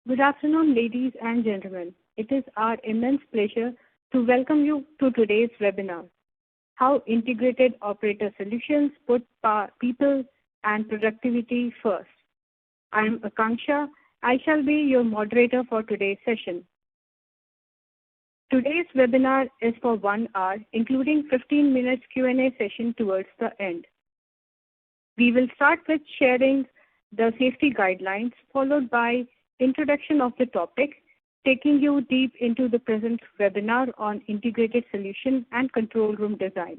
Good afternoon, ladies and gentlemen. It is our immense pleasure to welcome you to today's webinar, How Integrated Operator Solutions Put People and Productivity First. I am Akanksha. I shall be your moderator for today's session. Today's webinar is for 1 hour, including 15 minutes Q&A session towards the end. We will start with sharing the safety guidelines, followed by introduction of the topic, taking you deep into the present webinar on integrated solution and control room design.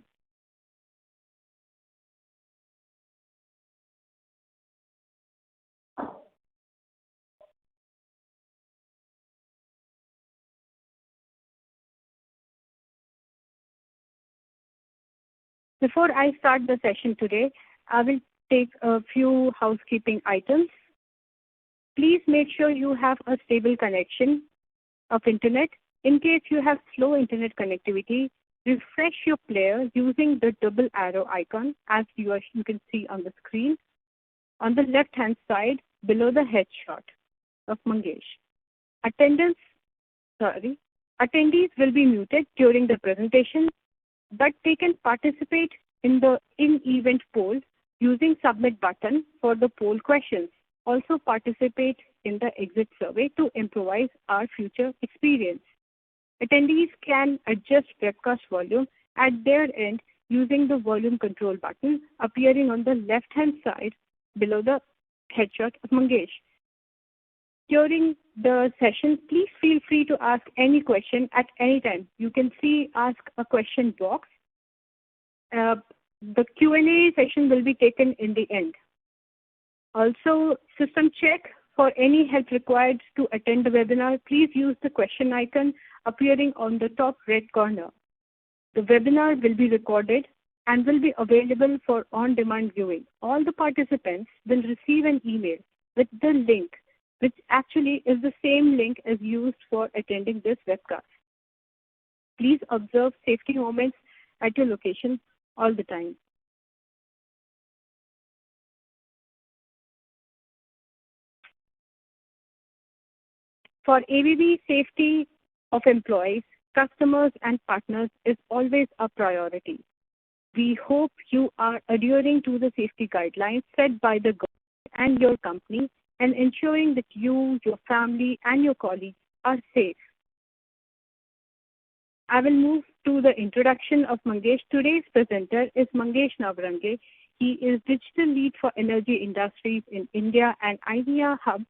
Before I start the session today, I will take a few housekeeping items. Please make sure you have a stable connection of internet. In case you have slow internet connectivity, refresh your player using the double arrow icon as you can see on the screen on the left hand side below the headshot of Mangesh. Attendees will be muted during the presentation, but they can participate in the in-event poll using submit button for the poll questions. Also participate in the exit survey to improvise our future experience. Attendees can adjust webcast volume at their end using the volume control button appearing on the left-hand side below the headshot of Mangesh. During the session, please feel free to ask any question at any time. You can see ask a question box. The Q&A session will be taken in the end. Also, system check. For any help required to attend the webinar, please use the question icon appearing on the top red corner. The webinar will be recorded and will be available for on-demand viewing. All the participants will receive an email with the link, which actually is the same link as used for attending this webcast. Please observe safety moments at your location all the time. For ABB, safety of employees, customers, and partners is always a priority. We hope you are adhering to the safety guidelines set by the government and your company and ensuring that you, your family, and your colleagues are safe. I will move to the introduction of Mangesh. Today's presenter is Mangesh Navrange. He is Digital Lead for Energy Industries in India and IDEA Hub.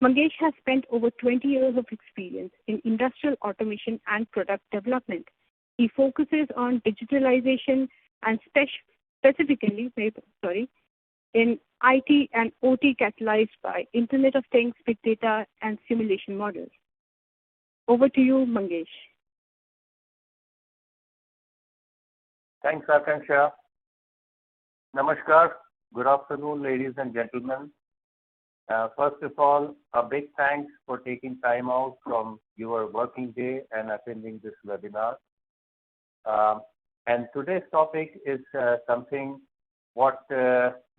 Mangesh has spent over 20 years of experience in industrial automation and product development. He focuses on digitalization and specifically in IT and OT catalyzed by Internet of Things, Big Data, and simulation models. Over to you, Mangesh. Thanks, Akanksha. Namaskar. Good afternoon, ladies and gentlemen. First of all, a big thanks for taking time out from your working day and attending this webinar. And today's topic is something what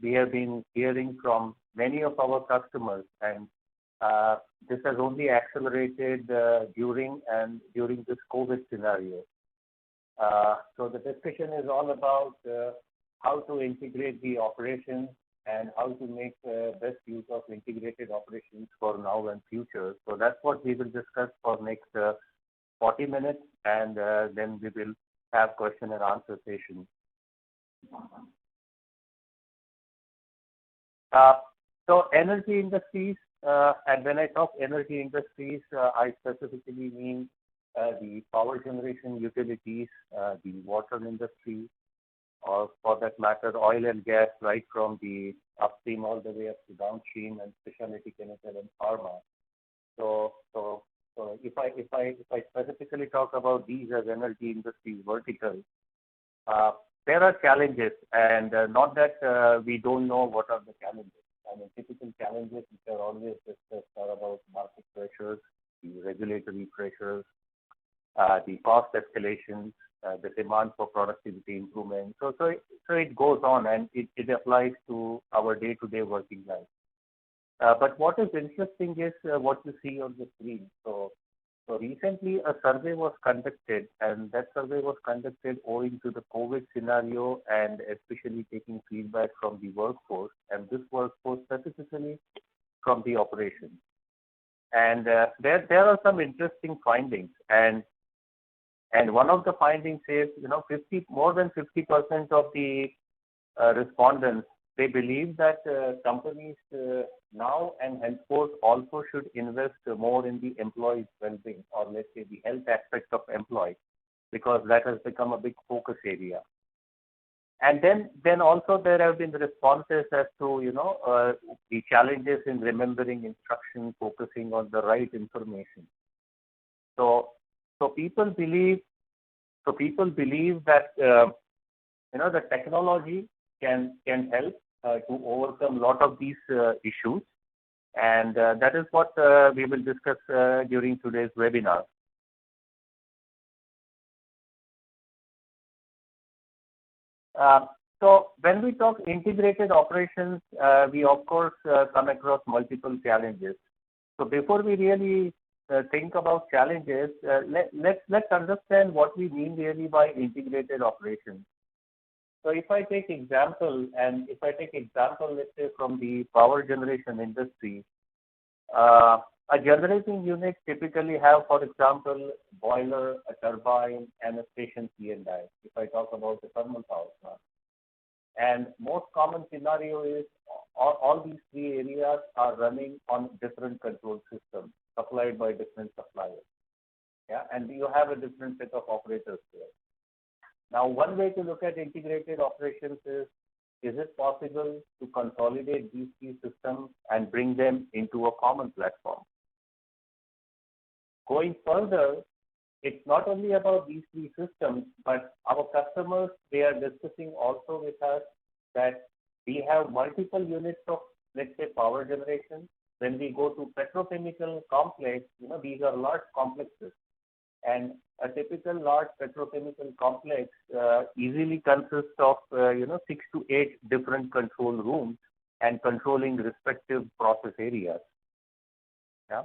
we have been hearing from many of our customers, and this has only accelerated during this COVID scenario. So the discussion is all about how to integrate the operations and how to make best use of integrated operations for now and future. So that's what we will discuss for next 40 minutes, and then we will have question and answer session. So energy industries, and when I talk energy industries, I specifically mean the power generation utilities, the water industry, or for that matter, oil and gas, right from the upstream all the way up to downstream, and specialty chemical and pharma. So if I specifically talk about these as energy industries verticals, there are challenges, and not that we don't know what are the challenges. I mean, typical challenges which are always discussed are about market pressures, the regulatory pressures, the cost escalations, the demand for productivity improvement. So it goes on, and it applies to our day-to-day working life. But what is interesting is what you see on the screen. So recently a survey was conducted, and that survey was conducted owing to the COVID scenario and especially taking feedback from the workforce, and this workforce specifically from the operations. And there are some interesting findings, and one of the findings is, 50 more than 50% of the respondents, they believe that companies now and henceforth also should invest more in the employees' well-being, or let's say the health aspect of employees, because that has become a big focus area. And then also there have been responses as to the challenges in remembering instruction, focusing on the right information. So so people believe that the technology can help to overcome a lot of these issues, and that is what we will discuss during today's webinar. So when we talk integrated operations, we of course come across multiple challenges. So before we really think about challenges, let's understand what we mean really by integrated operations. So if I take example, let's say from the power generation industry, a generating unit typically have, for example, boiler, a turbine, and a station C&I, if I talk about the thermal power plant. And most common scenario is all these three areas are running on different control systems supplied by different suppliers. Yeah, and you have a different set of operators there. Now, one way to look at integrated operations is it possible to consolidate these three systems and bring them into a common platform? Going further, it's not only about these three systems, but our customers, they are discussing also with us that we have multiple units of, let's say, power generation. When we go to petrochemical complex, these are large complexes. And a typical large petrochemical complex easily consists of 6 to 8 different control rooms and controlling respective process areas. Yeah.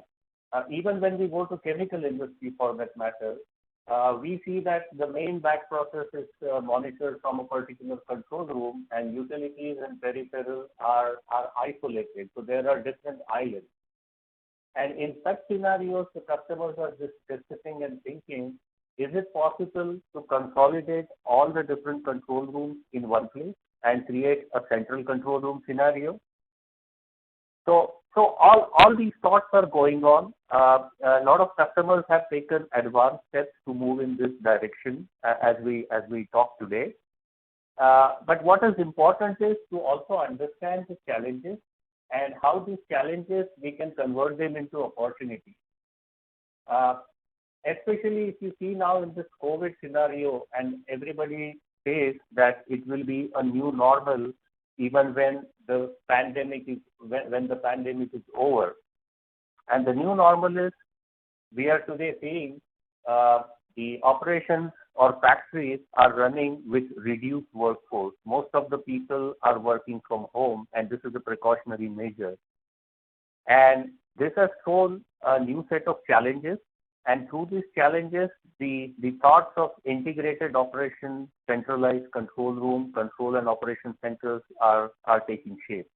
Even when we go to chemical industry, for that matter, we see that the main batch process is monitored from a particular control room, and utilities and peripherals are isolated. So there are different islands. And in such scenarios, the customers are just discussing and thinking, is it possible to consolidate all the different control rooms in one place and create a central control room scenario? So all these thoughts are going on. A lot of customers have taken advanced steps to move in this direction as we talk today. But what is important is to also understand the challenges and how these challenges, we can convert them into opportunities. Especially if you see now in this COVID scenario, and everybody says that it will be a new normal even when the pandemic is over. And the new normal is, we are today seeing the operations or factories are running with reduced workforce. Most of the people are working from home, and this is a precautionary measure. And this has thrown a new set of challenges. And through these challenges, the thoughts of integrated operations, centralized control room, control and operation centers are taking shape.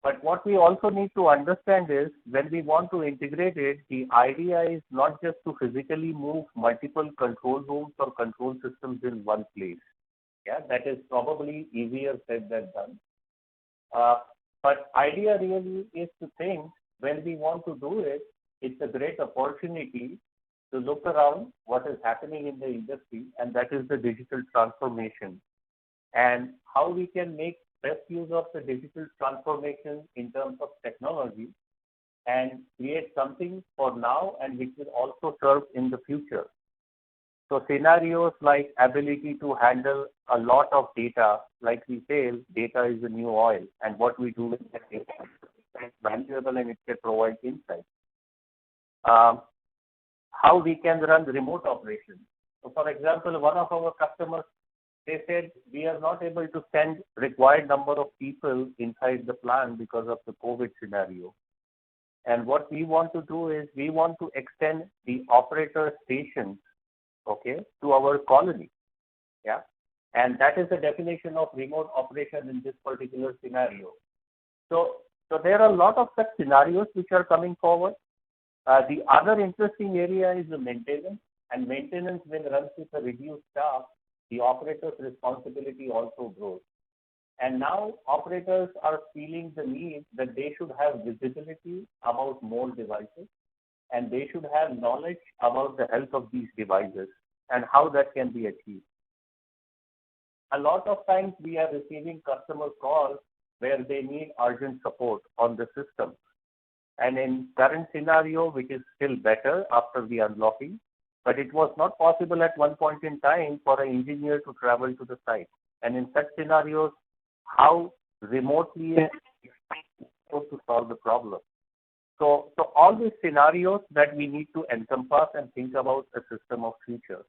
But what we also need to understand is, when we want to integrate it, the idea is not just to physically move multiple control rooms or control systems in one place. Yeah, that is probably easier said than done. But idea really is to think, when we want to do it, it's a great opportunity to look around what is happening in the industry, and that is the digital transformation, and how we can make best use of the digital transformation in terms of technology and create something for now and which will also serve in the future. So scenarios like ability to handle a lot of data, like we say, data is the new oil, and what we do with that data is valuable and it can provide insight. How we can run remote operations. So for example, one of our customers they said we are not able to send required number of people inside the plant because of the COVID scenario. And what we want to do is we want to extend the operator stations, okay, to our colony. Yeah. And that is the definition of remote operation in this particular scenario. So there are a lot of such scenarios which are coming forward. The other interesting area is the maintenance, and maintenance when runs with a reduced staff, the operator's responsibility also grows. And now operators are feeling the need that they should have visibility about more devices, and they should have knowledge about the health of these devices and how that can be achieved. A lot of times we are receiving customer calls where they need urgent support on the system. And in current scenario, which is still better after the unlocking, but it was not possible at one point in time for an engineer to travel to the site. And in such scenarios, how remotely to solve the problem. So all these scenarios that we need to encompass and think about a system of future.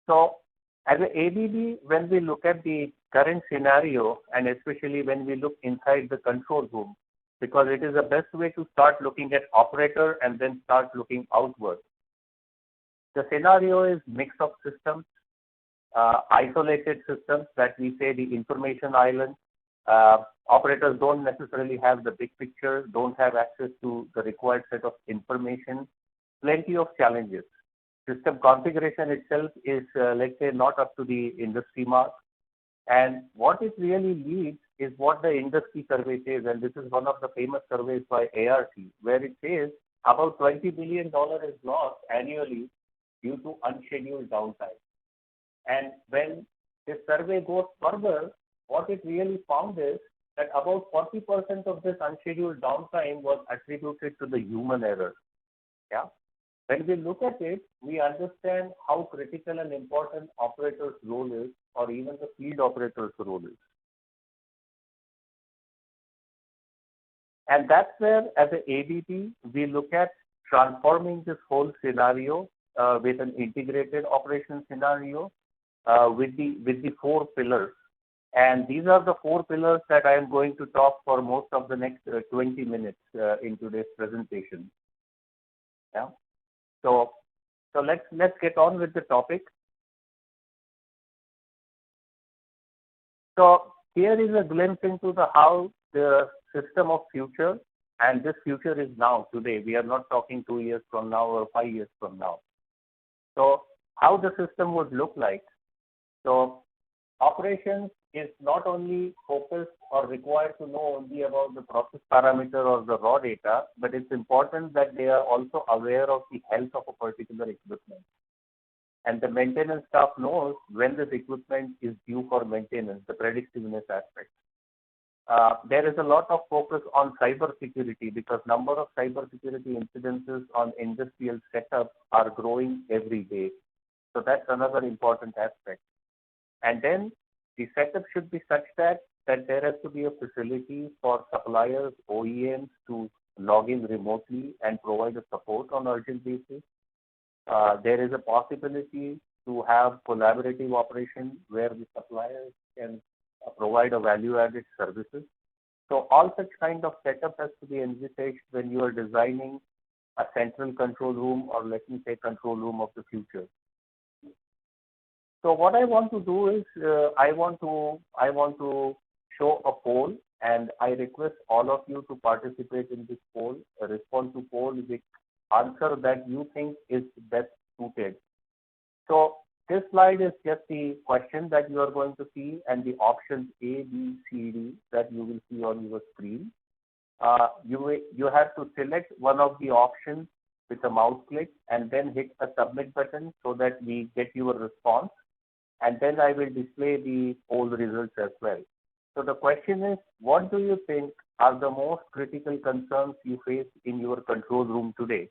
So as an ABB, when we look at the current scenario, and especially when we look inside the control room, because it is the best way to start looking at operator and then start looking outward. The scenario is mix of systems, isolated systems that we say the information island. Operators don't necessarily have the big picture, don't have access to the required set of information, plenty of challenges. System configuration itself is, let's say, not up to the industry mark. And what it really leads is what the industry survey says, and this is one of the famous surveys by ARC, where it says about $20 billion is lost annually due to unscheduled downtime. And when this survey goes further, what it really found is that about 40% of this unscheduled downtime was attributed to the human error. Yeah. When we look at it, we understand how critical and important operator's role is, or even the field operator's role is. And that's where, as an ABB, we look at transforming this whole scenario with an integrated operation scenario with the four pillars. And these are the four pillars that I am going to talk for most of the next 20 minutes in today's presentation. Yeah. So let's get on with the topic. So here is a glimpse into how the system of future, and this future is now, today. We are not talking 2 years from now or 5 years from now. So how the system would look like. So operations is not only focused or required to know only about the process parameter or the raw data, but it's important that they are also aware of the health of a particular equipment. And the maintenance staff knows when this equipment is due for maintenance, the predictiveness aspect. There is a lot of focus on cyber security because number of cyber security incidences on industrial setups are growing every day. So that's another important aspect. And then the setup should be such that there has to be a facility for suppliers, OEMs to log in remotely and provide a support on urgent basis. There is a possibility to have collaborative operation where the suppliers can provide a value-added services. So all such kind of setup has to be envisaged when you are designing a central control room, or let me say control room of the future. So what I want to do is I want to show a poll, and I request all of you to participate in this poll, respond to poll with answer that you think is best suited. So this slide is just the question that you are going to see and the options A, B, C, D that you will see on your screen. You have to select one of the options with a mouse click and then hit a submit button so that we get your response. And then I will display the poll results as well. So the question is, what do you think are the most critical concerns you face in your control room today?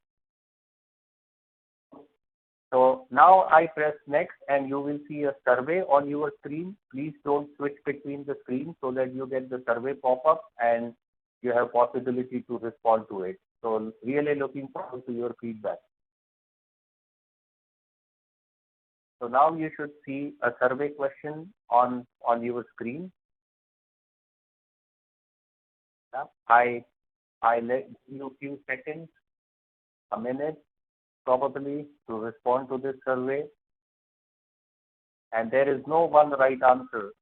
So now I press next and you will see a survey on your screen. Please don't switch between the screens so that you get the survey pop-up and you have possibility to respond to it. So really looking forward to your feedback. So now you should see a survey question on your screen. Yeah. I let you a few seconds, a minute probably, to respond to this survey. And there is no one right answer.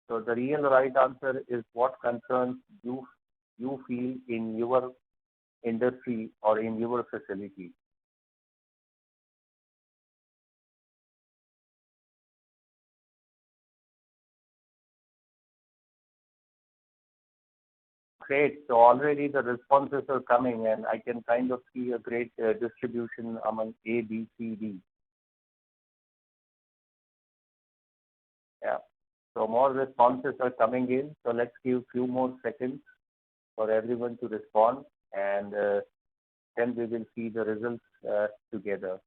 So the real right answer is what concerns you feel in your industry or in your facility. Great. So already the responses are coming, and I can kind of see a great distribution among A, B, C, D. Yeah. So more responses are coming in. So let's give few more seconds for everyone to respond, and then we will see the results together.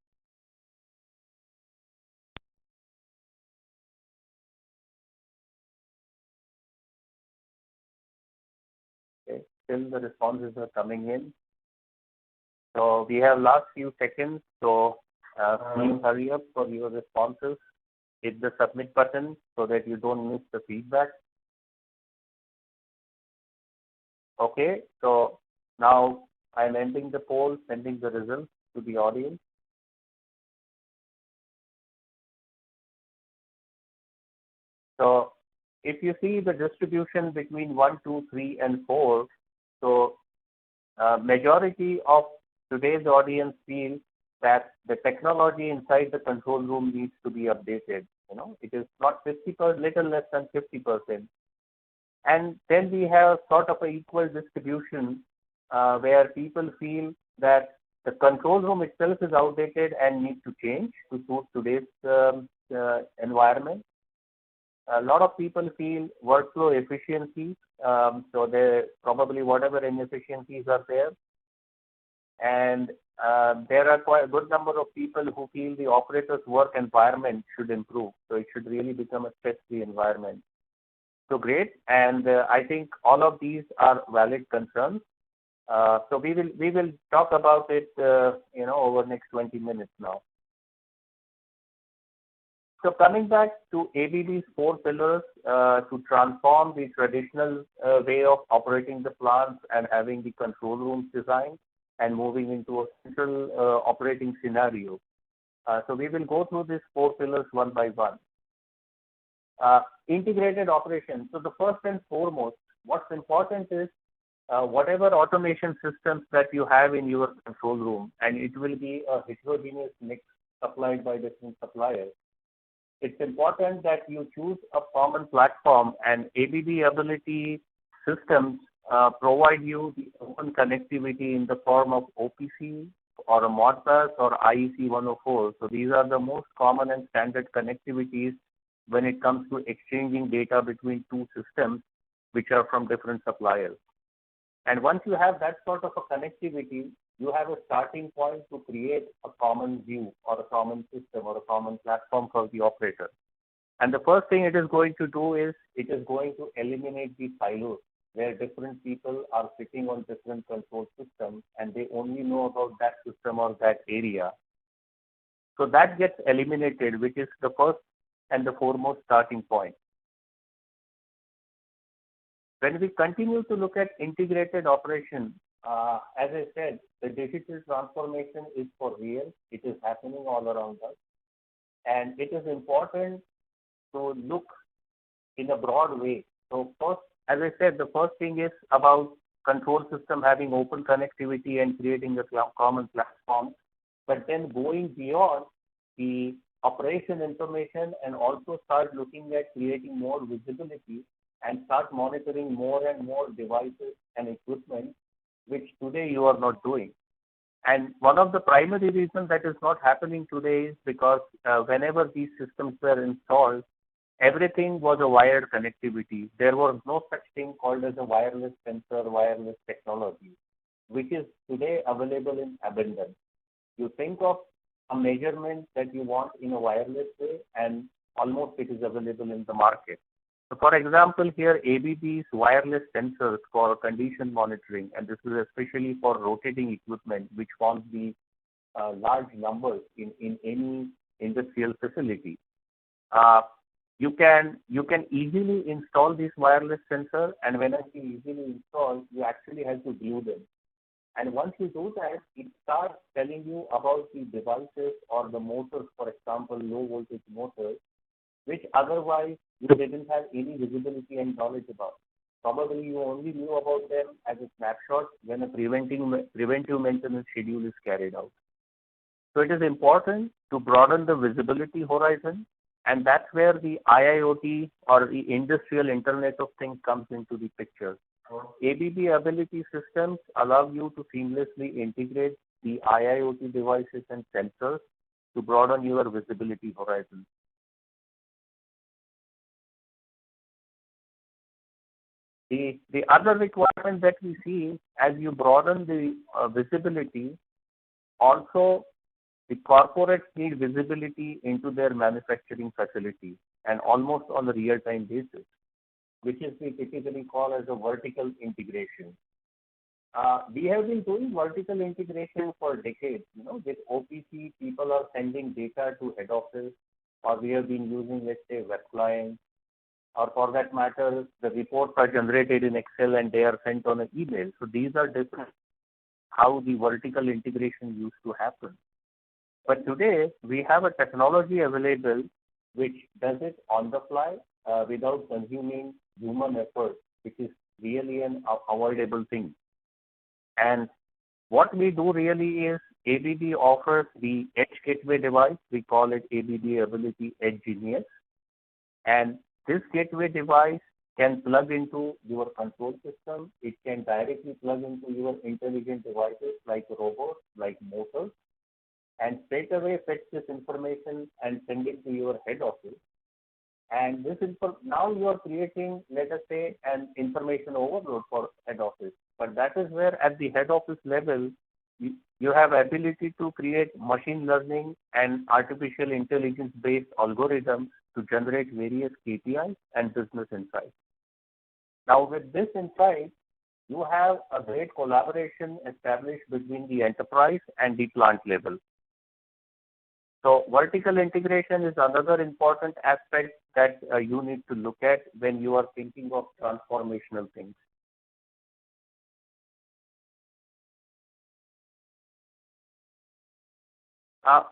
Okay. Still the responses are coming in. So we have last few seconds. So please hurry up for your responses. Hit the submit button so that you don't miss the feedback. Okay, so now I'm ending the poll, sending the results to the audience. So if you see the distribution between 1, 2, 3, and 4, so majority of today's audience feel that the technology inside the control room needs to be updated. It is not 50%, little less than 50%. And then we have sort of an equal distribution where people feel that the control room itself is outdated and needs to change to suit today's environment. A lot of people feel workflow efficiency, so they probably whatever inefficiencies are there. And there are quite a good number of people who feel the operator's work environment should improve. So it should really become a stress-free environment. So great, and I think all of these are valid concerns. So we will talk about it, over next 20 minutes now. So coming back to ABB's 4 pillars to transform the traditional way of operating the plants and having the control rooms designed and moving into a central operating scenario. So we will go through these 4 pillars one by one. Integrated operations. So the first and foremost, what's important is whatever automation systems that you have in your control room, and it will be a heterogeneous mix supplied by different suppliers. It's important that you choose a common platform, and ABB Ability systems provide you the open connectivity in the form of OPC or a Modbus or IEC 104. So these are the most common and standard connectivities when it comes to exchanging data between two systems which are from different suppliers. And once you have that sort of a connectivity, you have a starting point to create a common view or a common system or a common platform for the operator. And the first thing it is going to do is it is going to eliminate the silos where different people are sitting on different control systems and they only know about that system or that area. So that gets eliminated, which is the first and the foremost starting point. When we continue to look at integrated operation, as I said, the digital transformation is for real. It is happening all around us. And it is important to look in a broad way. So first, as I said, the first thing is about control system having open connectivity and creating a common platform, but then going beyond the operation information and also start looking at creating more visibility and start monitoring more and more devices and equipment, which today you are not doing. And one of the primary reasons that is not happening today is because whenever these systems were installed, everything was a wired connectivity. There was no such thing called as a wireless sensor, wireless technology, which is today available in abundance. You think of a measurement that you want in a wireless way, and almost it is available in the market. So for example, here ABB's wireless sensors for condition monitoring, and this is especially for rotating equipment, which forms the large numbers in industrial facility. Uh, you can easily install these wireless sensor, and when I say easily install, you actually have to glue them. And once you do that, it starts telling you about the devices or the motors, for example, low voltage motors, which otherwise you didn't have any visibility and knowledge about. Probably you only knew about them as a snapshot when a preventive maintenance schedule is carried out. So it is important to broaden the visibility horizon, and that's where the IIoT or the industrial Internet of Things comes into the picture. ABB Ability systems allow you to seamlessly integrate the IIoT devices and sensors to broaden your visibility horizon. The other requirement that we see as you broaden the visibility, also the corporates need visibility into their manufacturing facility and almost on a real-time basis, which is we typically call as a vertical integration. We have been doing vertical integration for decades. With OPC, people are sending data to head office, or we have been using, let's say, web clients, or for that matter, the reports are generated in Excel and they are sent on an email. So these are different how the vertical integration used to happen. But today, we have a technology available which does it on the fly without consuming human effort, which is really an avoidable thing. And what we do really is ABB offers the Edge Gateway device. We call it ABB Ability Edge Genius. And this gateway device can plug into your control system. It can directly plug into your intelligent devices like robots, like motors, and straight away fetch this information and send it to your head office. And now you are creating, let us say, an information overload for head office. But that is where at the head office level, you have ability to create machine learning and artificial intelligence based algorithms to generate various KPIs and business insights. Now with this insight, you have a great collaboration established between the enterprise and the plant level. So vertical integration is another important aspect that you need to look at when you are thinking of transformational things.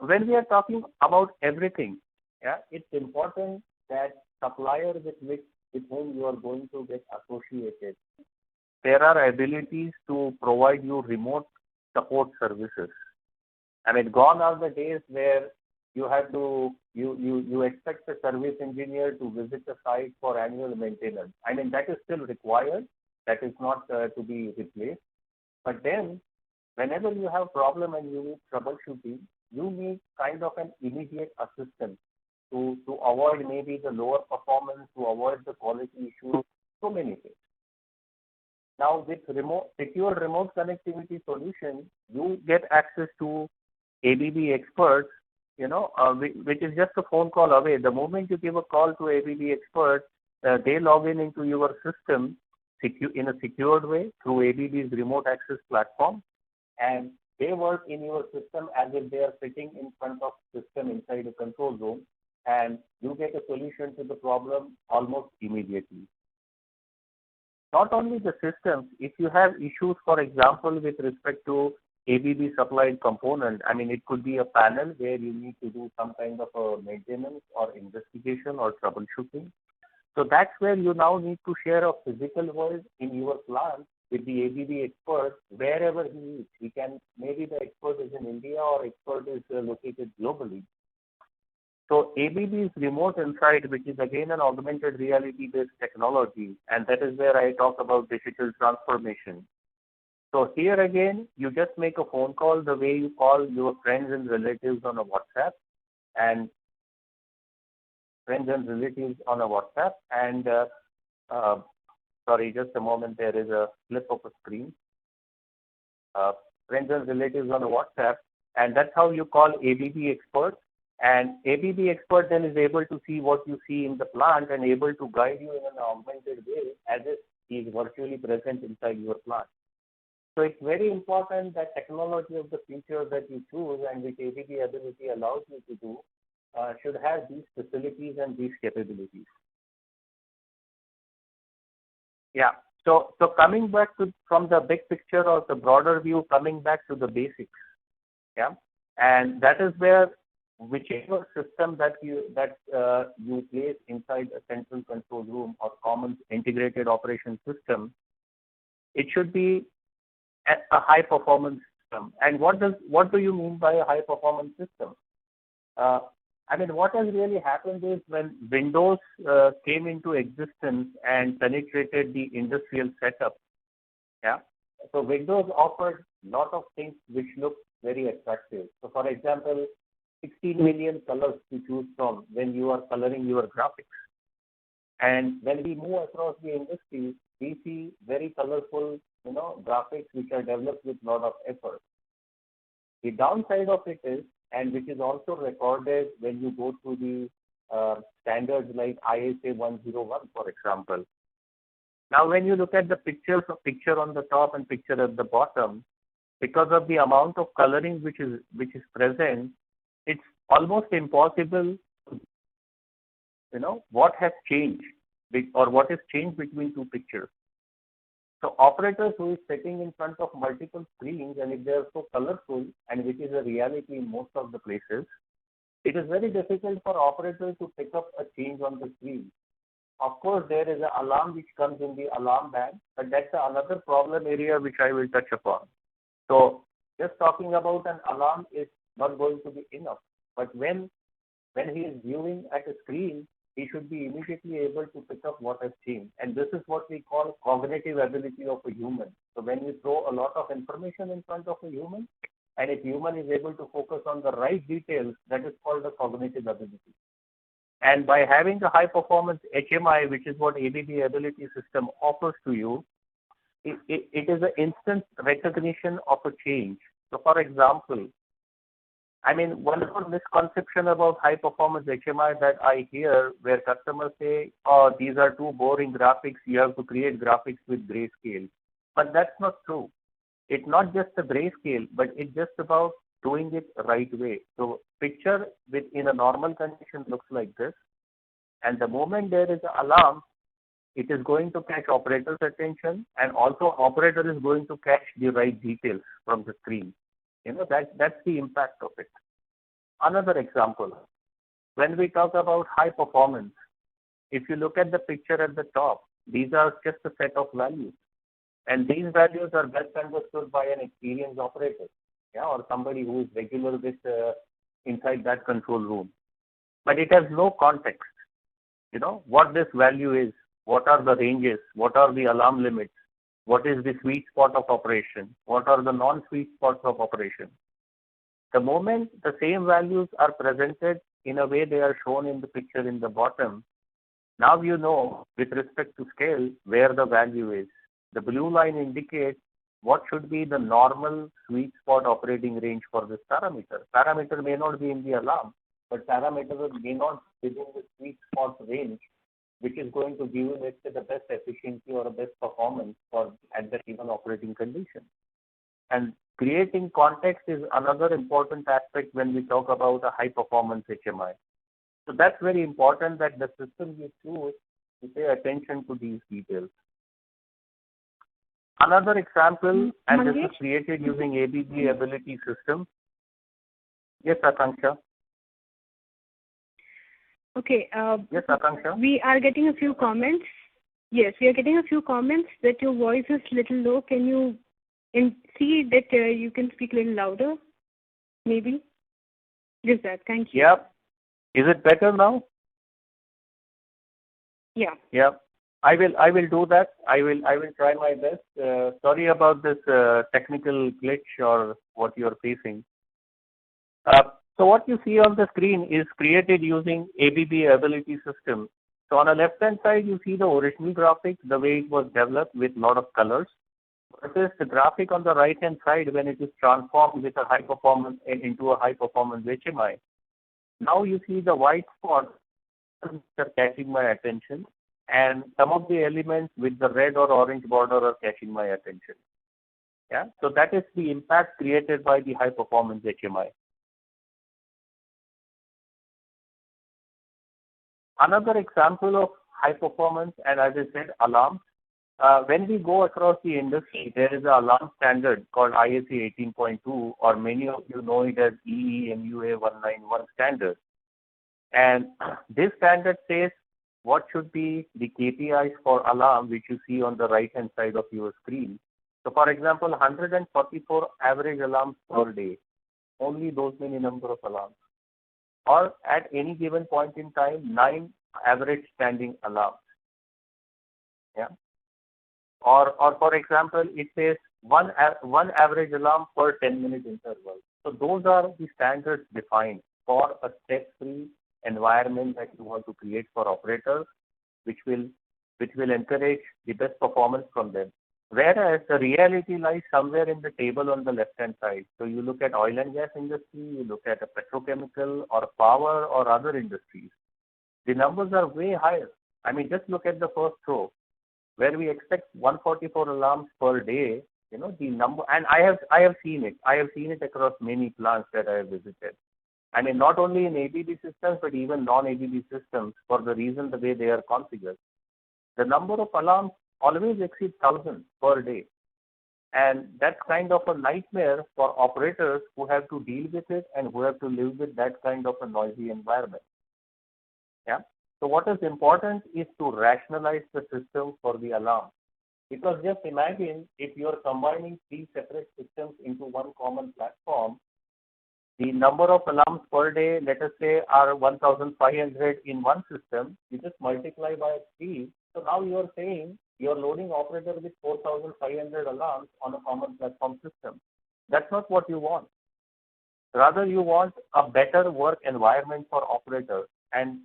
When we are talking about everything, it's important that suppliers with whom you are going to get associated, there are abilities to provide you remote support services. I mean, gone are the days where you expect a service engineer to visit the site for annual maintenance. I mean, that is still required. That is not to be replaced. But then, whenever you have problem and you need troubleshooting, you need kind of an immediate assistance to avoid maybe the lower performance, to avoid the quality issues, so many things. Now, with secure remote connectivity solution, you get access to ABB experts, which is just a phone call away. The moment you give a call to ABB experts, they log into your system in a secured way through ABB's remote access platform, and they work in your system as if they are sitting in front of system inside a control room, and you get a solution to the problem almost immediately. Not only the systems, if you have issues, for example, with respect to ABB supplied component, I mean, it could be a panel where you need to do some kind of a maintenance or investigation or troubleshooting. So that's where you now need to share a physical world in your plant with the ABB expert wherever he is. Maybe the expert is in India or expert is located globally. So ABB's remote insight, which is again an augmented reality-based technology, and that is where I talk about digital transformation. So here again, you just make a phone call the way you call your friends and relatives on a WhatsApp, and sorry, just a moment, there is a flip of a screen. Friends and relatives on a WhatsApp, and that's how you call ABB expert. And ABB expert then is able to see what you see in the plant and able to guide you in an augmented way as if he is virtually present inside your plant. So it's very important that technology of the future that you choose and which ABB Ability allows you to do should have these facilities and these capabilities. Yeah. So coming back to from the big picture or the broader view, coming back to the basics. Yeah, and that is where whichever system you place inside a central control room or common integrated operation system, it should be a high performance system. And what do you mean by a high performance system? Uh, I mean, what has really happened is when Windows came into existence and penetrated the industrial setup, yeah. So Windows offered lot of things which look very attractive. So for example, 16 million colors to choose from when you are coloring your graphics. And when we move across the industry, we see very colorful, graphics which are developed with lot of effort. The downside of it is, and which is also recorded when you go to the standards like ISA 101, for example. Now, when you look at the picture on the top and picture at the bottom, because of the amount of coloring which is present, it's almost impossible. What has changed, or what has changed between two pictures. So operators who is sitting in front of multiple screens, and if they are so colorful, and which is a reality in most of the places, it is very difficult for operators to pick up a change on the screen. Of course, there is an alarm which comes in the alarm band, but that's another problem area which I will touch upon. So just talking about an alarm is not going to be enough. But when he is viewing at a screen, he should be immediately able to pick up what has changed. And this is what we call cognitive ability of a human. So when you throw a lot of information in front of a human, and if human is able to focus on the right details, that is called the cognitive ability. And by having the high performance HMI, which is what ABB Ability System offers to you, it is an instant recognition of a change. So for example, I mean, one more misconception about high performance HMI that I hear where customers say, oh, these are too boring graphics, you have to create graphics with grayscale. But that's not true. It's not just a grayscale, but it's just about doing it right way. So picture in a normal condition looks like this. And the moment there is an alarm, it is going to catch operator's attention, and also operator is going to catch the right details from the screen. That's the impact of it. Another example, when we talk about high performance, if you look at the picture at the top, these are just a set of values. And these values are best understood by an experienced operator, or somebody who is regular with inside that control room. But it has no context. What this value is, what are the ranges, what are the alarm limits, what is the sweet spot of operation, what are the non-sweet spots of operation. The moment the same values are presented in a way they are shown in the picture in the bottom, now you know with respect to scale where the value is. The blue line indicates what should be the normal sweet spot operating range for this parameter. Parameter may not be in the alarm, but parameter may not be within the sweet spot range, which is going to give you, let's say, the best efficiency or the best performance at the given operating condition. And creating context is another important aspect when we talk about a high performance HMI. So that's very important that the system you choose to pay attention to these details. Another example, and this is created using ABB Ability System. Yes, Akanksha. Okay. Yes, Akanksha. We are getting a few comments. Yes, we are getting a few comments that your voice is little low. Can you see that you can speak a little louder? Maybe. Just that. Thank you. Yeah. Is it better now? Yeah. Yeah. I will do that. I will try my best. Sorry about this technical glitch or what you are facing. So what you see on the screen is created using ABB Ability System. So on the left-hand side, you see the original graphic, the way it was developed with a lot of colors, versus the graphic on the right-hand side when it is transformed with a high performance into a high-performance HMI. Now you see the white spots are catching my attention, and some of the elements with the red or orange border are catching my attention. Yeah, so that is the impact created by the high-performance HMI. Another example of high performance, and as I said, alarms. When we go across the industry, there is an alarm standard called ISA 18.2, or many of you know it as EEMUA 191 standard. And this standard says what should be the KPIs for alarm, which you see on the right-hand side of your screen. So, for example, 144 average alarms per day, only those many number of alarms. Or at any given point in time, 9 average standing alarms. Yeah. Or for example, it says one average alarm per 10-minute interval. So those are the standards defined for a stress-free environment that you want to create for operators, which will encourage the best performance from them. Whereas the reality lies somewhere in the table on the left-hand side. So you look at oil and gas industry, you look at a petrochemical or power or other industries. The numbers are way higher. I mean, just look at the first row, where we expect 144 alarms per day. You know, the number, and I have seen it. I have seen it across many plants that I have visited. I mean, not only in ABB systems, but even non-ABB systems, for the reason the way they are configured. The number of alarms always exceeds 1,000 per day. And that's kind of a nightmare for operators who have to deal with it and who have to live with that kind of a noisy environment. Yeah. So what is important is to rationalize the system for the alarm. Because just imagine if you are combining 3 separate systems into one common platform, the number of alarms per day, let us say, are 1,500 in one system. You just multiply by 3. So now you are saying you are loading operator with 4,500 alarms on a common platform system. That's not what you want. Rather, you want a better work environment for operators, and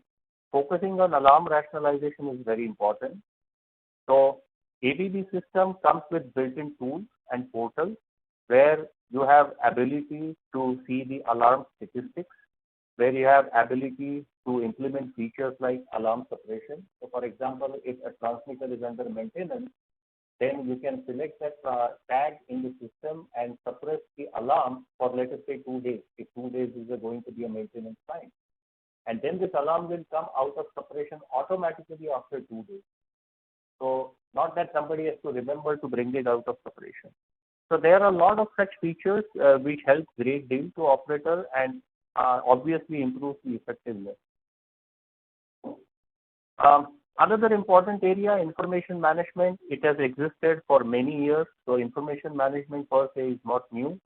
focusing on alarm rationalization is very important. So ABB system comes with built-in tools and portals where you have ability to see the alarm statistics, where you have ability to implement features like alarm suppression. So for example, if a transmitter is under maintenance, then you can select that tag in the system and suppress the alarm for, let us say, 2 days, if 2 days is going to be a maintenance time. And then this alarm will come out of suppression automatically after 2 days. So not that somebody has to remember to bring it out of suppression. So there are a lot of such features which help great deal to operator and obviously improves the effectiveness. Another important area, information management. It has existed for many years. So information management per se is not new.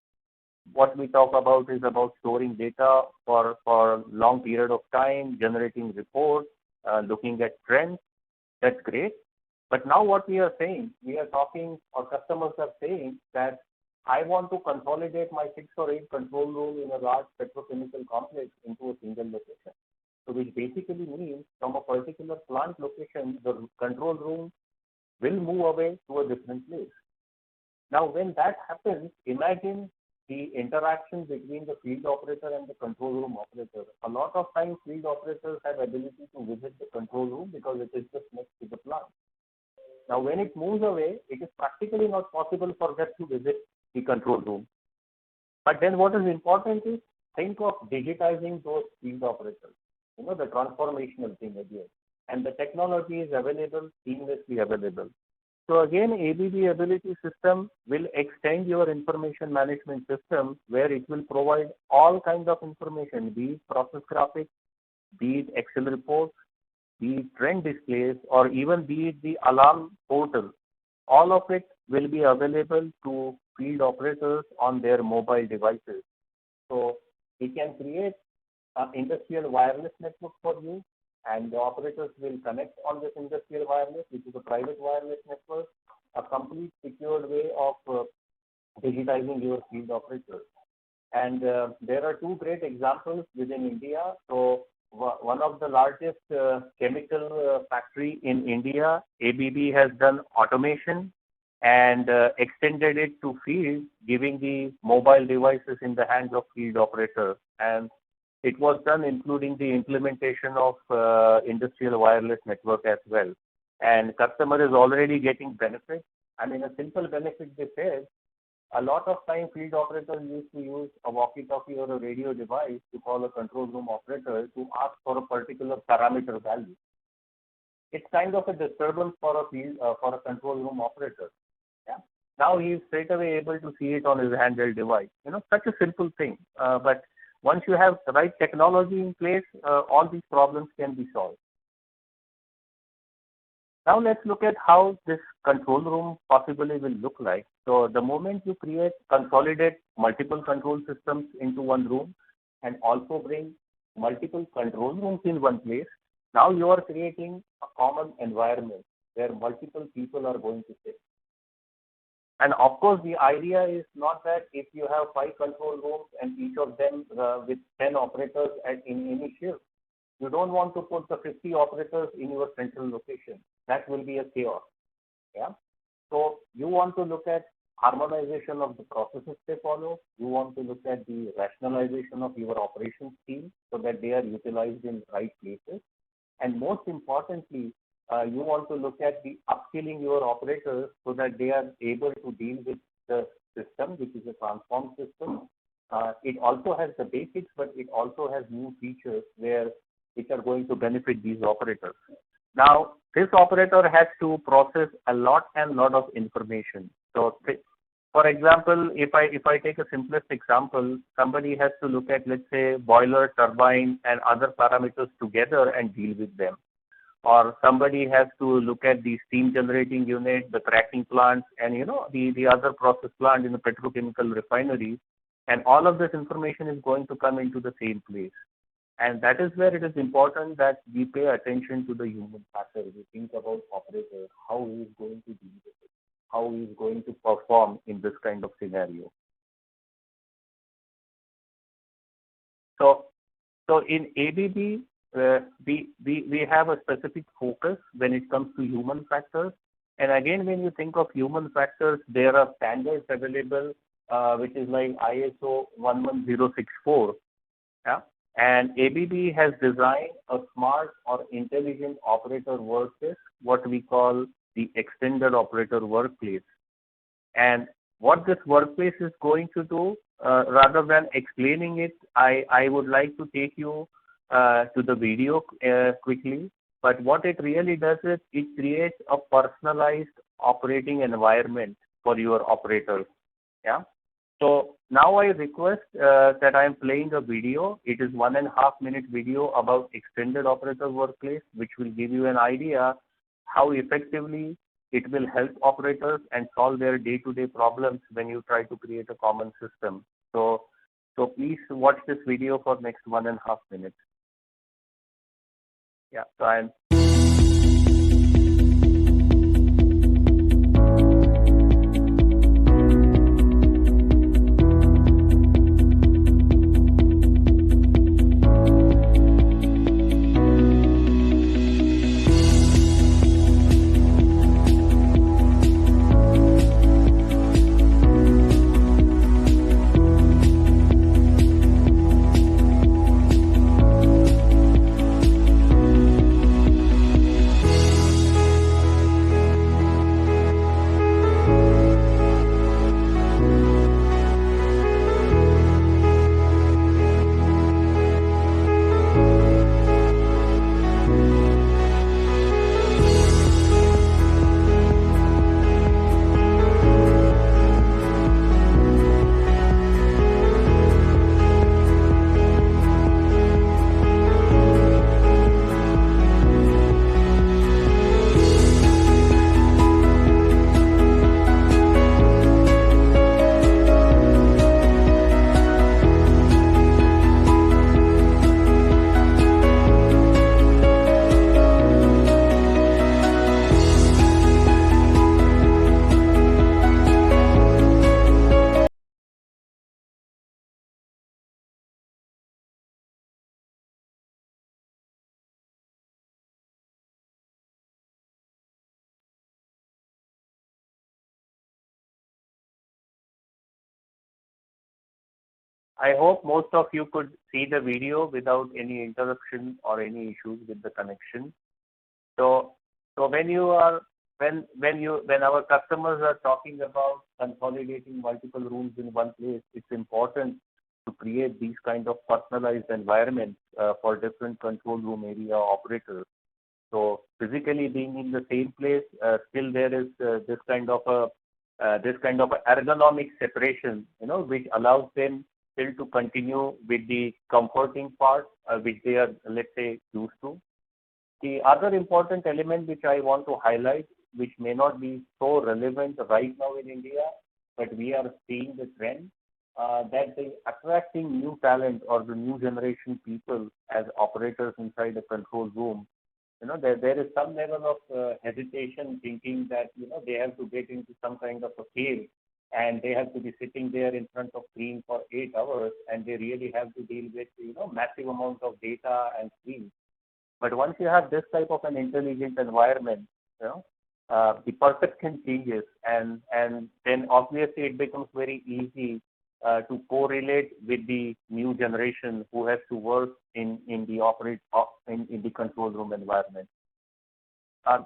What we talk about is about storing data for long period of time, generating reports, looking at trends. That's great. But now what we are saying, we are talking, or customers are saying that I want to consolidate my 6 or 8 control room in a large petrochemical complex into a single location. So which basically means from a particular plant location, the control room will move away to a different place. Now, when that happens, imagine the interaction between the field operator and the control room operator. A lot of times, field operators have ability to visit the control room because it is just next to the plant. Now, when it moves away, it is practically not possible for them to visit the control room. But then what is important is think of digitizing those field operators, you know, the transformational thing again. And the technology is available, seamlessly available. So again, ABB Ability System will extend your information management system where it will provide all kinds of information, be it process graphics, be it Excel reports, be it trend displays, or even be it the alarm portal. All of it will be available to field operators on their mobile devices. So it can create an industrial wireless network for you, and the operators will connect on this industrial wireless, which is a private wireless network, a complete secured way of digitizing your field operators. And there are 2 great examples within India. So one of the largest chemical factory in India, ABB has done automation and extended it to field, giving the mobile devices in the hands of field operators. And it was done including the implementation of industrial wireless network as well. And customer is already getting benefits. I mean, a simple benefit they said, A lot of time field operators used to use a walkie-talkie or a radio device to call a control room operator to ask for a particular parameter value. It's kind of a disturbance for a field, for a control room operator. Yeah. Now he is straight away able to see it on his handheld device. Such a simple thing. But once you have the right technology in place, all these problems can be solved. Now let's look at how this control room possibly will look like. So the moment you consolidate multiple control systems into one room and also bring multiple control rooms in one place, now you are creating a common environment where multiple people are going to sit. And of course, the idea is not that if you have 5 control rooms and each of them with 10 operators in any shift, you don't want to put the 50 operators in your central location. That will be a chaos. Yeah. So you want to look at harmonization of the processes they follow. You want to look at the rationalization of your operations team so that they are utilized in right places. And most importantly, you want to look at the upskilling your operators so that they are able to deal with the system, which is a transformed system. It also has the basics, but it also has new features which are going to benefit these operators. Now, this operator has to process a lot of information. So, for example, if I take a simplest example, somebody has to look at, let's say, boiler, turbine, and other parameters together and deal with them. Or somebody has to look at the steam generating unit, the cracking plants, and the other process plant in the petrochemical refinery. And all of this information is going to come into the same place. And that is where it is important that we pay attention to the human factor. We think about operator, how he is going to deal with it, how he is going to perform in this kind of scenario. So in ABB, we have a specific focus when it comes to human factors. And again, when you think of human factors, there are standards available, which is like ISO 11064. Yeah? And ABB has designed a smart or intelligent operator workplace, what we call the extended operator workplace. And what this workplace is going to do, rather than explaining it, I would like to take you to the video quickly. But what it really does is it creates a personalized operating environment for your operators. Yeah. So now I request that I am playing a video. It is 1.5 minute video about extended operator workplace, which will give you an idea how effectively it will help operators and solve their day-to-day problems when you try to create a common system. So please watch this video for next 1.5 minutes. Yeah, so I'm I hope most of you could see the video without any interruption or any issues with the connection. So when you are when our customers are talking about consolidating multiple rooms in one place, it's important to create these kind of personalized environments for different control room area operators. So physically being in the same place, still there is this kind of ergonomic separation, which allows them still to continue with the comforting part, which they are, let's say, used to. The other important element which I want to highlight, which may not be so relevant right now in India, but we are seeing the trend, that the attracting new talent or the new generation people as operators inside a control room, there is some level of hesitation, thinking that, they have to get into some kind of a cave and they have to be sitting there in front of screen for 8 hours, and they really have to deal with, massive amount of data and screens. But once you have this type of an intelligent environment, the perception changes, and then obviously it becomes very easy to correlate with the new generation who has to work in the control room environment.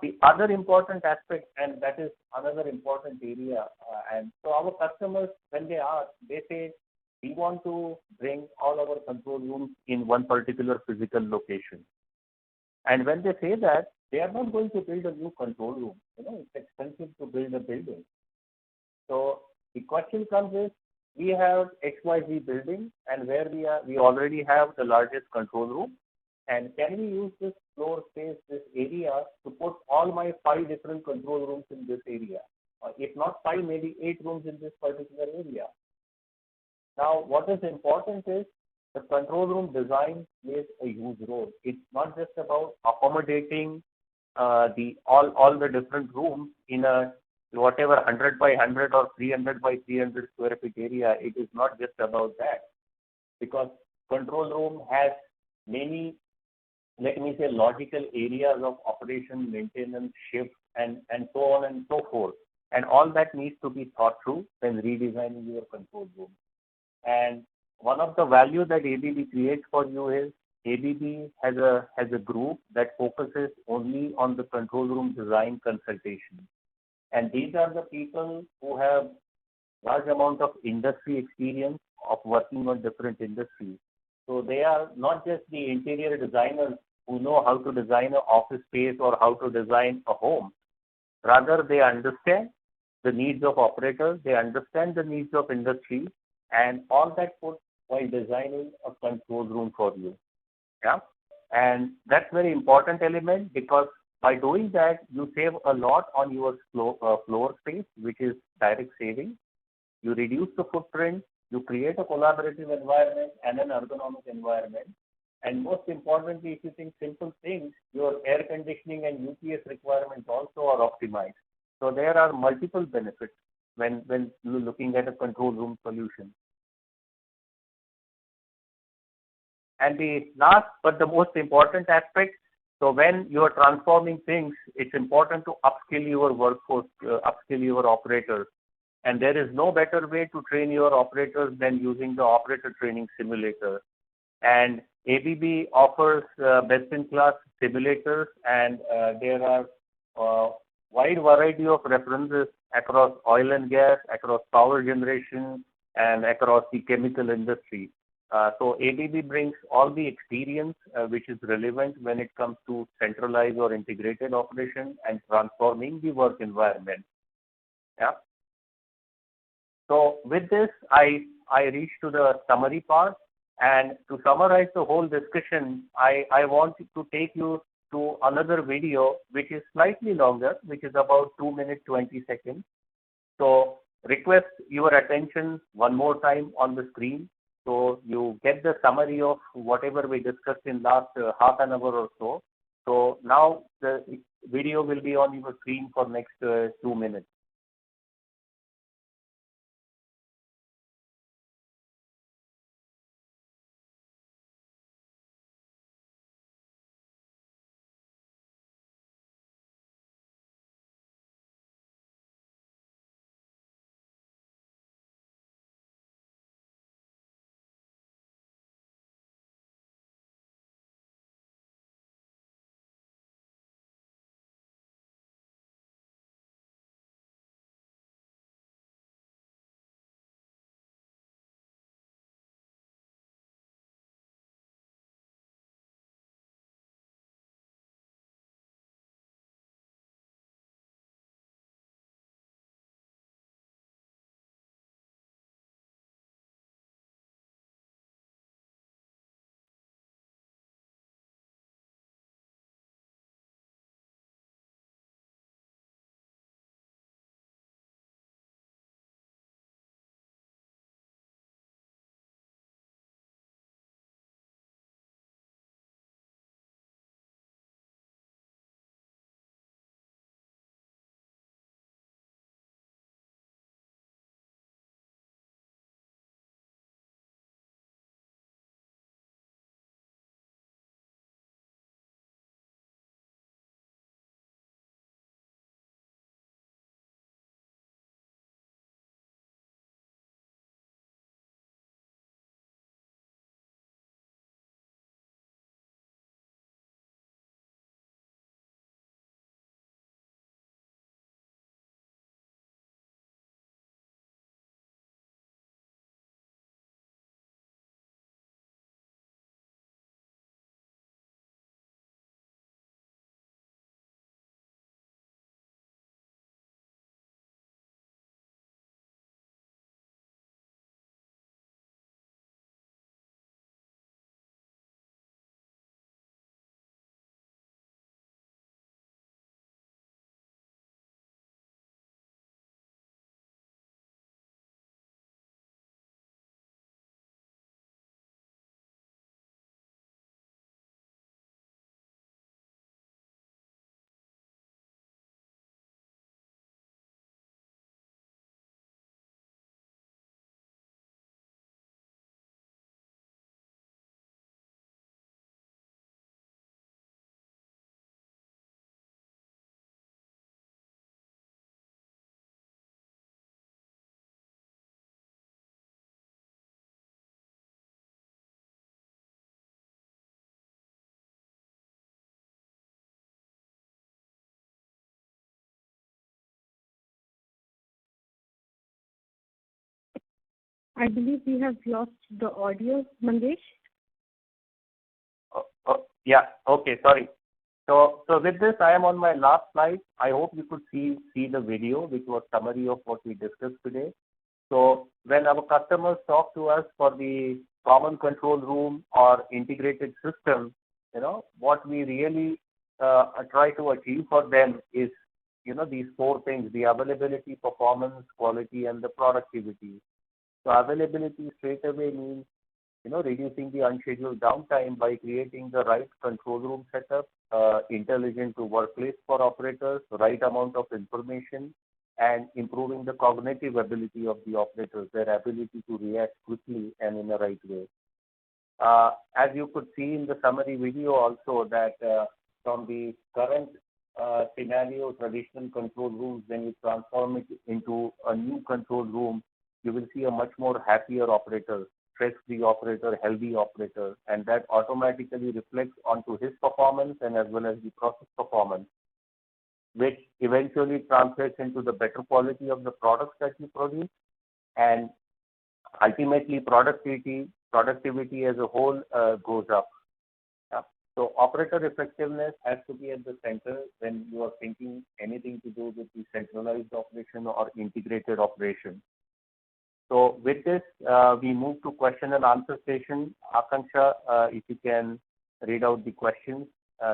The other important aspect, and that is another important area, and so our customers, when they ask, they say, we want to bring all our control rooms in one particular physical location. And when they say that, they are not going to build a new control room. It's expensive to build a building. So the question comes is, we have XYZ building, and where we already have the largest control room. And can we use this floor space, this area, to put all my 5 different control rooms in this area? If not 5, maybe 8 rooms in this particular area. Now, what is important is the control room design plays a huge role. It's not just about accommodating all the different rooms in a whatever 100 by 100 or 300 by 300 square feet area. It is not just about that, because control room has many, let me say, logical areas of operation, maintenance, shift, and so on and so forth. And all that needs to be thought through when redesigning your control room. And one of the value that ABB creates for you is ABB has a group that focuses only on the control room design consultation. And these are the people who have large amount of industry experience of working on different industries. So they are not just the interior designers who know how to design an office space or how to design a home. Rather, they understand the needs of operators, they understand the needs of industry, and all that put while designing a control room for you. Yeah. And that's very important element, because by doing that, you save a lot on your floor space, which is direct saving. You reduce the footprint, you create a collaborative environment and an ergonomic environment. And most importantly, if you think simple things, your air conditioning and UPS requirements also are optimized. So there are multiple benefits when looking at a control room solution. And the last but the most important aspect, so when you are transforming things, it's important to upskill your workforce, upskill your operators. And there is no better way to train your operators than using the operator training simulator. And ABB offers best-in-class simulators, and there are wide variety of references across oil and gas, across power generation, and across the chemical industry. So ABB brings all the experience which is relevant when it comes to centralized or integrated operation and transforming the work environment. Yeah. So with this, I reach to the summary part. And to summarize the whole discussion, I want to take you to another video which is slightly longer, which is about 2 minutes 20 seconds. So request your attention one more time on the screen, so you get the summary of whatever we discussed in last half an hour or so. So now the video will be on your screen for next 2 minutes. I believe we have lost the audio, Mangesh. Yeah. Okay. Sorry. So with this, I am on my last slide. I hope you could see the video, which was summary of what we discussed today. So when our customers talk to us for the common control room or integrated system, what we really try to achieve for them is, these four things: the availability, performance, quality, and the productivity. So availability straight away means, reducing the unscheduled downtime by creating the right control room setup, intelligent to workplace for operators, right amount of information, and improving the cognitive ability of the operators, their ability to react quickly and in the right way. As you could see in the summary video also, that from the current scenario, traditional control rooms, when you transform it into a new control room, you will see a much more happier operator, stress-free operator, healthy operator, and that automatically reflects onto his performance and as well as the process performance, which eventually translates into the better quality of the products that you produce, and ultimately productivity as a whole goes up. So operator effectiveness has to be at the center when you are thinking anything to do with the centralized operation or integrated operation. So with this, we move to question and answer session. Akanksha, if you can read out the questions.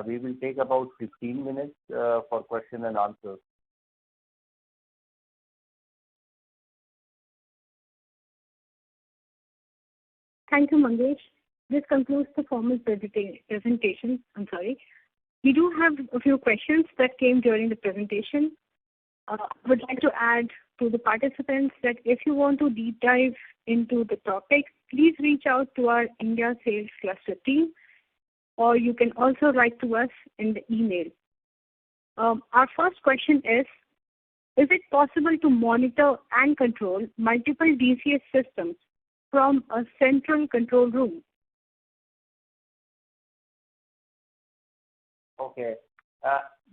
We will take about 15 minutes for question and answer. Thank you, Mangesh. This concludes the formal presentation. We do have a few questions that came during the presentation. I would like to add to the participants that if you want to deep dive into the topic, please reach out to our India Sales Cluster team, or you can also write to us in the email. Our first question is it possible to monitor and control multiple DCS systems from a central control room? Okay.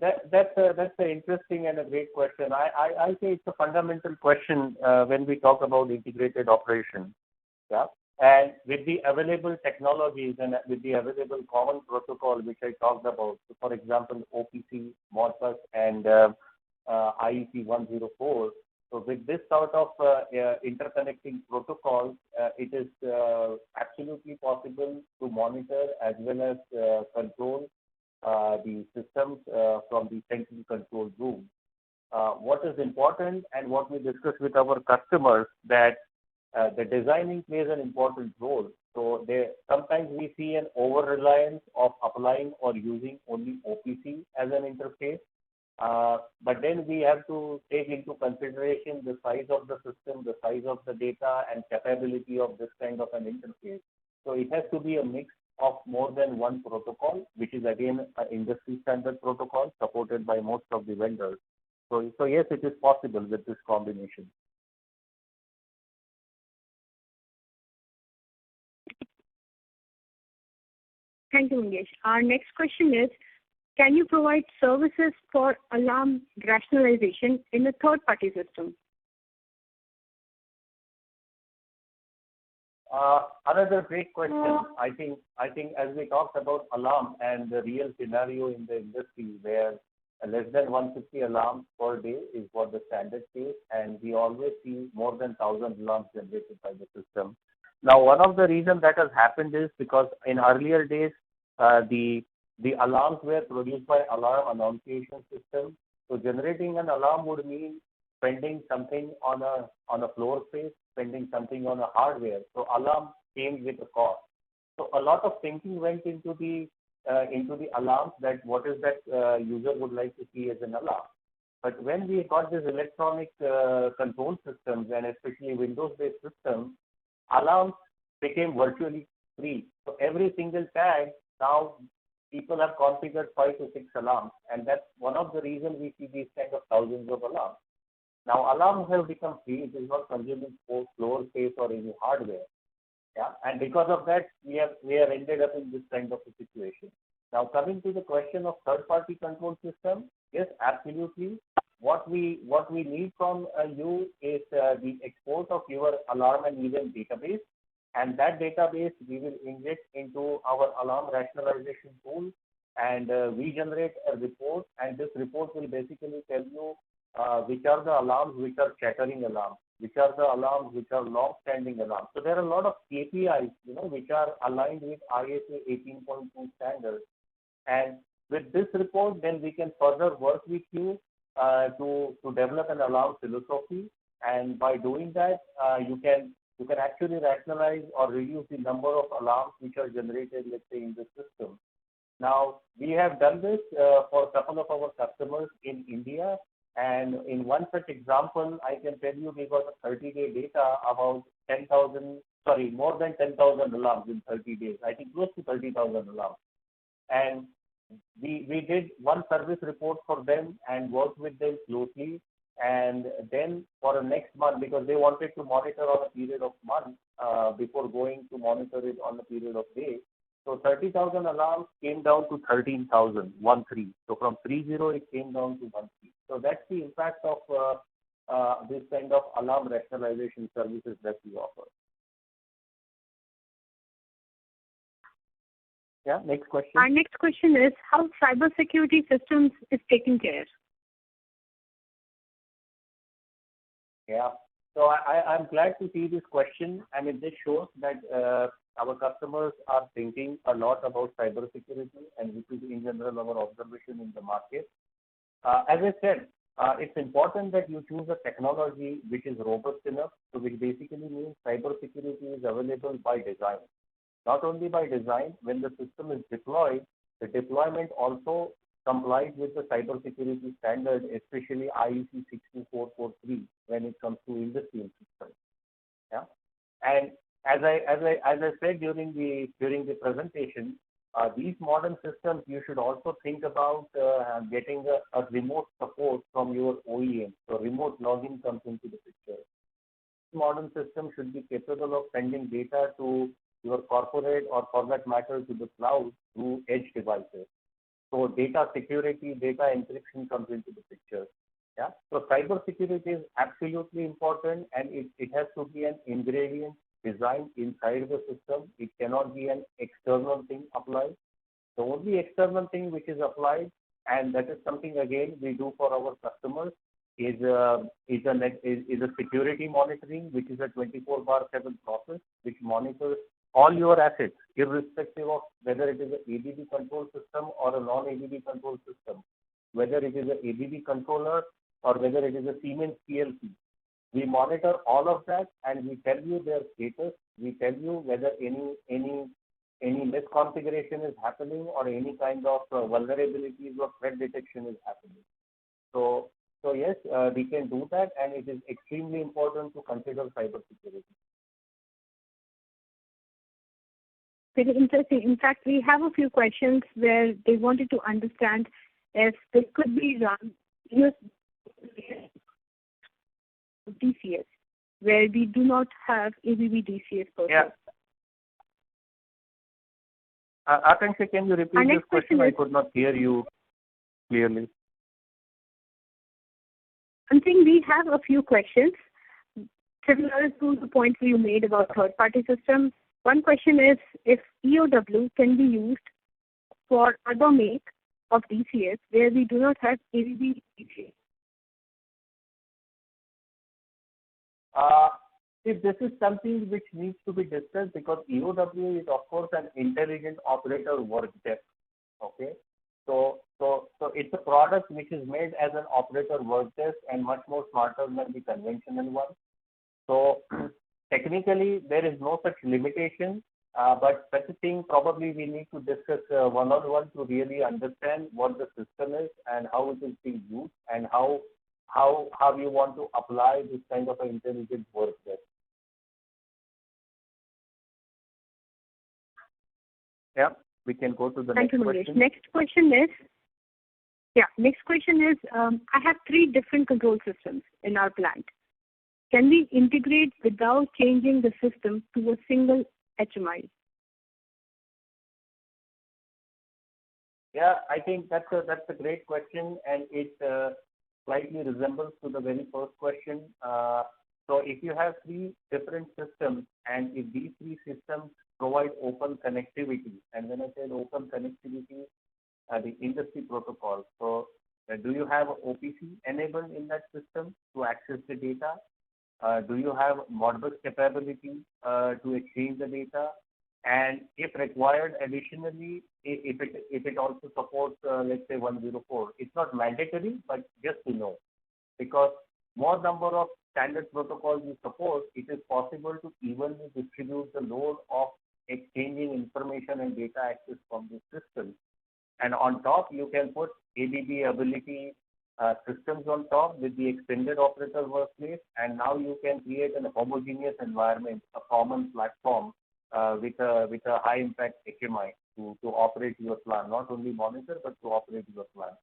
That's an interesting and a great question. I say it's a fundamental question when we talk about integrated operation. Yeah. And with the available technologies and with the available common protocol, which I talked about, so for example, OPC, Modbus, and IEC 104. So with this sort of interconnecting protocols, it is absolutely possible to monitor as well as control the systems from the central control room. What is important and what we discuss with our customers, that the designing plays an important role. So sometimes we see an over-reliance of applying or using only OPC as an interface. But then we have to take into consideration the size of the system, the size of the data, and capability of this kind of an interface. So it has to be a mix of more than one protocol, which is again an industry standard protocol supported by most of the vendors. So yes, it is possible with this combination. Thank you, Mangesh. Our next question is, can you provide services for alarm rationalization in a third-party system? Another great question. I think as we talked about alarm and the real scenario in the industry, where less than 150 alarms per day is what the standard case, and we always see more than 1,000 alarms generated by the system. Now, one of the reasons that has happened is because in earlier days, the alarms were produced by alarm annunciation system. So generating an alarm would mean spending something on a floor space, spending something on a hardware. So alarm came with a cost. So a lot of thinking went into the alarms, that what is that user would like to see as an alarm. But when we got this electronic control systems, and especially Windows-based systems, alarms became virtually free. So every single tag, now people have configured 5 to 6 alarms, and that's one of the reasons we see these kind of thousands of alarms. Now alarms have become free; it is not consuming floor space or any hardware. Yeah, and because of that, we have ended up in this kind of a situation. Now coming to the question of third-party control system, yes, absolutely. what we need from you is the export of your alarm and event database, and that database we will inject into our alarm rationalization tool, and we generate a report, and this report will basically tell you which are the alarms which are chattering alarms, which are the alarms which are long-standing alarms. So there are a lot of KPIs, which are aligned with ISA 18.2 standards. And with this report, then we can further work with you to develop an alarm philosophy. And by doing that, you can actually rationalize or reduce the number of alarms which are generated, let's say, in the system. Now, we have done this for a couple of our customers in India. And in one such example, I can tell you we got a 30-day data about 10,000, sorry, more than 10,000 alarms in 30 days. I think close to 30,000 alarms. And we did one service report for them and worked with them closely. And then for the next month, because they wanted to monitor on a period of months before going to monitor it on a period of days. So 30,000 alarms came down to 13,000, 1-3. So from 30, it came down to 1-3. So that's the impact of this kind of alarm rationalization services that we offer. Yeah, next question. Our next question is how cybersecurity systems is taken care. Yeah, so I'm glad to see this question. I mean, this shows that our customers are thinking a lot about cybersecurity, and which is in general our observation in the market. As I said, it's important that you choose a technology which is robust enough, so which basically means cybersecurity is available by design. Not only by design, when the system is deployed, the deployment also complies with the cybersecurity standard, especially IEC 62443 when it comes to industrial systems. Yeah, and as I said during the presentation, these modern systems you should also think about getting a remote support from your OEM. So remote login comes into the picture. Modern system should be capable of sending data to your corporate or, for that matter, to the cloud through edge devices. So data security, data encryption comes into the picture. Yeah. So cyber security is absolutely important, and it has to be an ingredient designed inside the system. It cannot be an external thing applied. The only external thing which is applied, and that is something again we do for our customers, is a security monitoring, which is a 24/7 process which monitors all your assets, irrespective of whether it is an ABB control system or a non-ABB control system, whether it is an ABB controller or whether it is a Siemens PLC. We monitor all of that, and we tell you their status. We tell you whether any misconfiguration is happening or any kind of vulnerabilities or threat detection is happening. So yes, we can do that, and it is extremely important to consider cybersecurity. Very interesting. In fact, we have a few questions where they wanted to understand if this could be run DCS, where we do not have ABB DCS per se. Yeah. Akanksha, can you repeat this question? I could not hear you clearly. I think we have a few questions similar to the point you made about third-party systems. One question is if EOW can be used for other make of DCS where we do not have ABB DCS. This is something which needs to be discussed, because EOW is of course an intelligent operator work desk. Okay, so it's a product which is made as an operator work desk and much more smarter than the conventional one. So technically there is no such limitation, but such a thing probably we need to discuss one-on-one to really understand what the system is and how it is being used and how you want to apply this kind of an intelligent work desk. Yeah, we can go to the next question. Next question is, I have 3 different control systems in our plant. Can we integrate without changing the system to a single HMI? Yeah, I think that's a great question, and it slightly resembles to the very first question. So if you have three different systems, and if these three systems provide open connectivity, and when I said open connectivity, the industry protocol. So do you have OPC enabled in that system to access the data? Do you have Modbus capability to exchange the data? And if required, additionally, if it also supports, let's say 104, it's not mandatory, but just to know, because more number of standard protocols you support, it is possible to evenly distribute the load of exchanging information and data access from the system. And on top, you can put ABB ability systems on top with the extended operator workplace, and now you can create an homogeneous environment, a common platform with a high impact HMI to operate your plant, not only monitor but to operate your plant.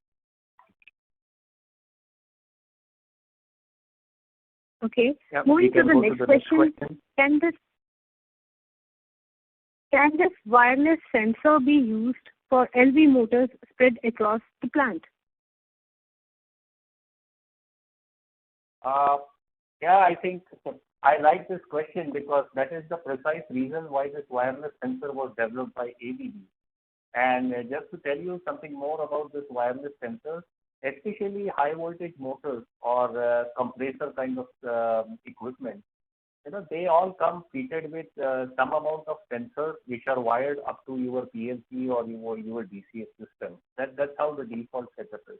Okay. Yeah, Moving to the next question. Can this wireless sensor be used for LV motors spread across the plant? Yeah, I think I like this question because that is the precise reason why this wireless sensor was developed by ABB. And just to tell you something more about this wireless sensor, especially high voltage motors or compressor kind of equipment, they all come fitted with some amount of sensors which are wired up to your PLC or your DCS system. That's how the default setup is.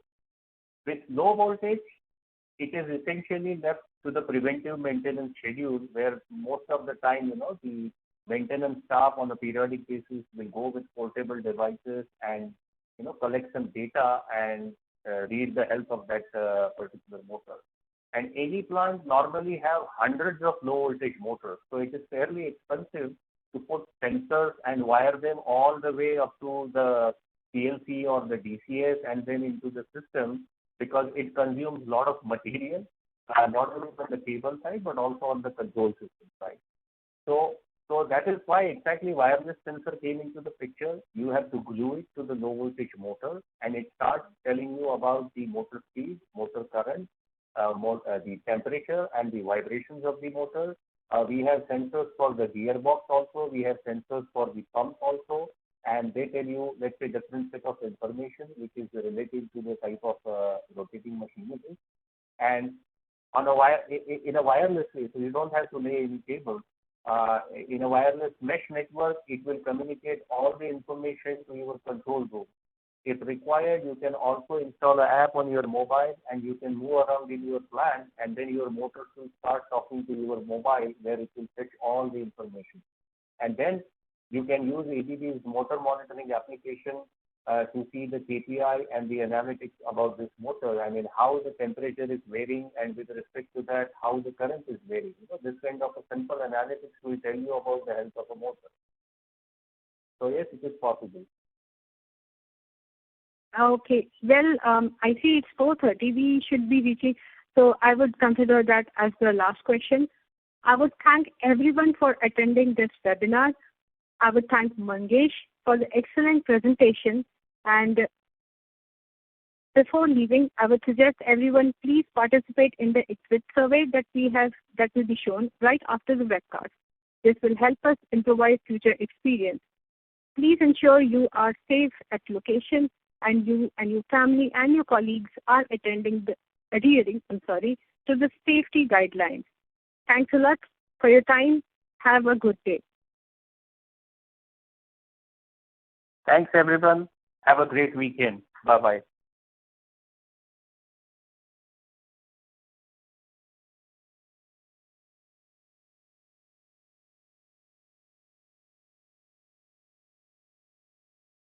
With low voltage, it is essentially left to the preventive maintenance schedule, where most of the time, the maintenance staff on a periodic basis will go with portable devices and, collect some data and read the health of that particular motor. And any plant normally have hundreds of low voltage motors. So it is fairly expensive to put sensors and wire them all the way up to the PLC or the DCS and then into the system, because it consumes a lot of material, not only from the cable side, but also on the control system side. So that is why exactly wireless sensor came into the picture. You have to glue it to the low voltage motor, and it starts telling you about the motor speed, motor current, the temperature and the vibrations of the motor. We have sensors for the gearbox also. We have sensors for the pump also. And they tell you, let's say, different set of information which is related to the type of rotating machine it is. And on a wire, in a wireless way, so you don't have to lay any cable. In a wireless mesh network, it will communicate all the information to your control room. If required, you can also install an app on your mobile and you can move around in your plant, and then your motors will start talking to your mobile where it will fetch all the information. And then you can use ABB's motor monitoring application to see the KPI and the analytics about this motor. I mean, how the temperature is varying, and with respect to that, how the current is varying. This kind of a simple analytics will tell you about the health of a motor. So yes, it is possible. Okay. Well, I see it's 4:30. We should be reaching. So I would consider that as the last question. I would thank everyone for attending this webinar. I would thank Mangesh for the excellent presentation. And before leaving, I would suggest everyone please participate in the exit survey that will be shown right after the webcast. This will help us improvise future experience. Please ensure you are safe at location, and you and your family and your colleagues are adhering to the safety guidelines. Thanks a lot for your time. Have a good day. Thanks, everyone. Have a great weekend. Bye-bye.